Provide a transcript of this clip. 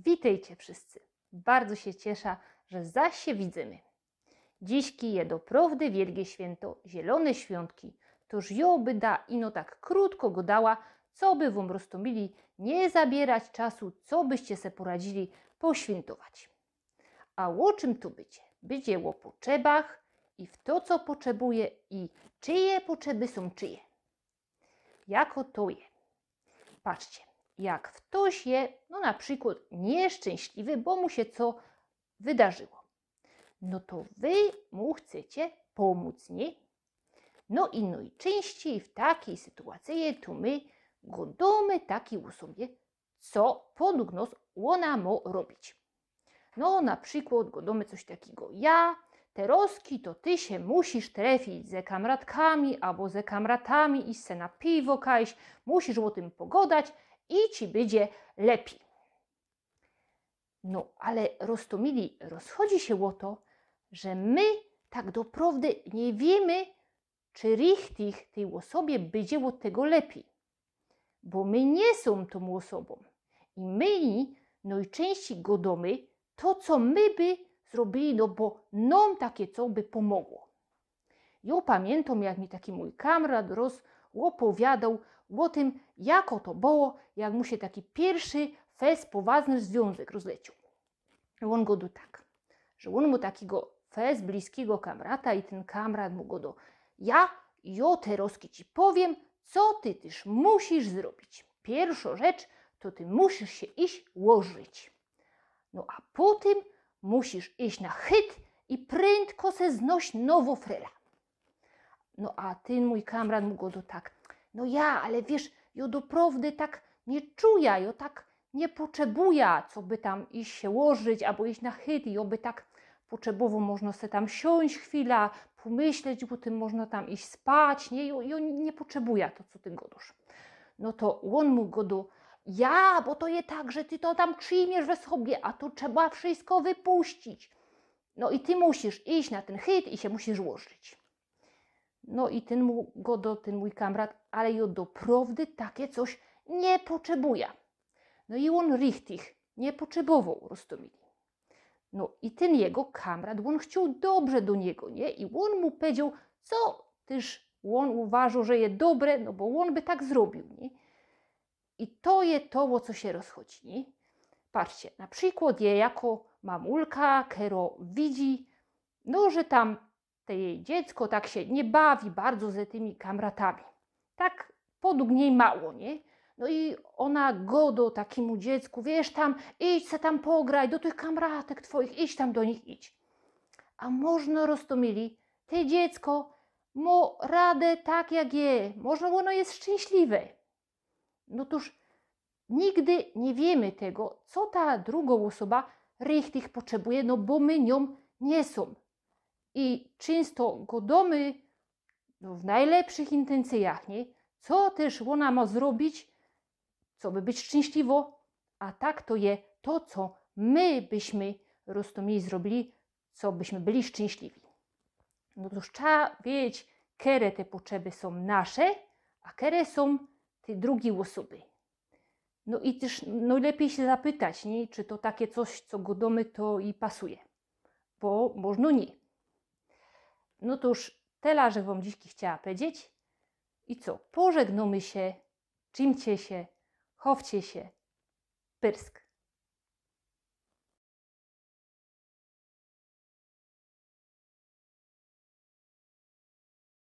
Witajcie wszyscy. Bardzo się cieszę, że zaś się widzimy. Dziśki je doprawdy wielkie święto, zielone świątki. Toż jo by da ino tak krótko go dała, co by wam roztomili nie zabierać czasu, co byście se poradzili poświętować. A o czym tu będzie? Będzie o potrzebach i w to, co potrzebuje i czyje potrzeby są czyje. Jako to je. Patrzcie, jak ktoś je, no na przykład nieszczęśliwy, bo mu się co wydarzyło, no to wy mu chcecie pomóc, nie? No i najczęściej w takiej sytuacji to my godamy takiej osobie, co podług nas ona ma robić. No na przykład godamy coś takiego, ja teroski to ty się musisz trafić ze kamratkami albo ze kamratami i se na piwo kajś, musisz o tym pogadać i ci będzie lepiej. No ale roztomili, rozchodzi się o to, że my tak doprawdy nie wiemy, czy richtig tej osobie będzie od tego lepiej. Bo my nie są tą osobą. I my najczęściej godamy to, co my by zrobili, no bo nam takie co by pomogło. Ja pamiętam, jak mi taki mój kamrat opowiadał o tym, jako to było, jak mu się taki pierwszy fest poważny związek rozleciał. On go do tak, że on mu takiego fest bliskiego kamrata i ten kamrat mu go do ja teraz ci powiem, co ty też musisz zrobić. Pierwsza rzecz, to ty musisz się iść łożyć. No a potem musisz iść na chyt i prędko se znoś nowo frela. No a ten mój kamrat mu go do tak, no ja, ale wiesz, jo doprawdy tak nie czuję, jo tak nie potrzebuję, co by tam iść się łożyć, albo iść na chyt, jo by tak potrzebowo można se tam siąść chwila, pomyśleć, bo tym można tam iść spać, nie, jo nie potrzebuje to, co ty godasz. No to on mu go do ja, bo to je tak, że ty to tam przyjmiesz we sobie, a to trzeba wszystko wypuścić. No i ty musisz iść na ten chyt i się musisz łożyć. No i ten mój kamrat, ale jo doprawdy takie coś nie potrzebuje. No i on richtig nie potrzebował roztomili. No i ten jego kamrat, on chciał dobrze do niego, nie? I on mu powiedział, co też on uważał, że jest dobre, no bo on by tak zrobił, nie? I to jest to, o co się rozchodzi, nie? Patrzcie, na przykład je jako mamulka, kero widzi, no, że tam te jej dziecko tak się nie bawi bardzo ze tymi kamratami. Tak podług niej mało, nie? No i ona godo takiemu dziecku, wiesz tam, idź se tam pograj do tych kamratek twoich, idź tam do nich, idź. A można roztomili, te dziecko ma radę tak jak je, można ono jest szczęśliwe. No toż nigdy nie wiemy tego, co ta druga osoba richtig potrzebuje, no bo my nią nie są. I często godamy w najlepszych intencjach, nie? Co też ona ma zrobić, co by być szczęśliwo, a tak to je to, co my byśmy roztomili zrobili, co byśmy byli szczęśliwi. No to trzeba wiedzieć, które te potrzeby są nasze, a które są te drugiej osoby. No i też najlepiej się zapytać, nie? Czy to takie coś, co godamy, to i pasuje. Bo można nie. No to już tyle, że wam dziś chciała powiedzieć. I co? Pożegnamy się, czymcie się, chowcie się, pyrsk.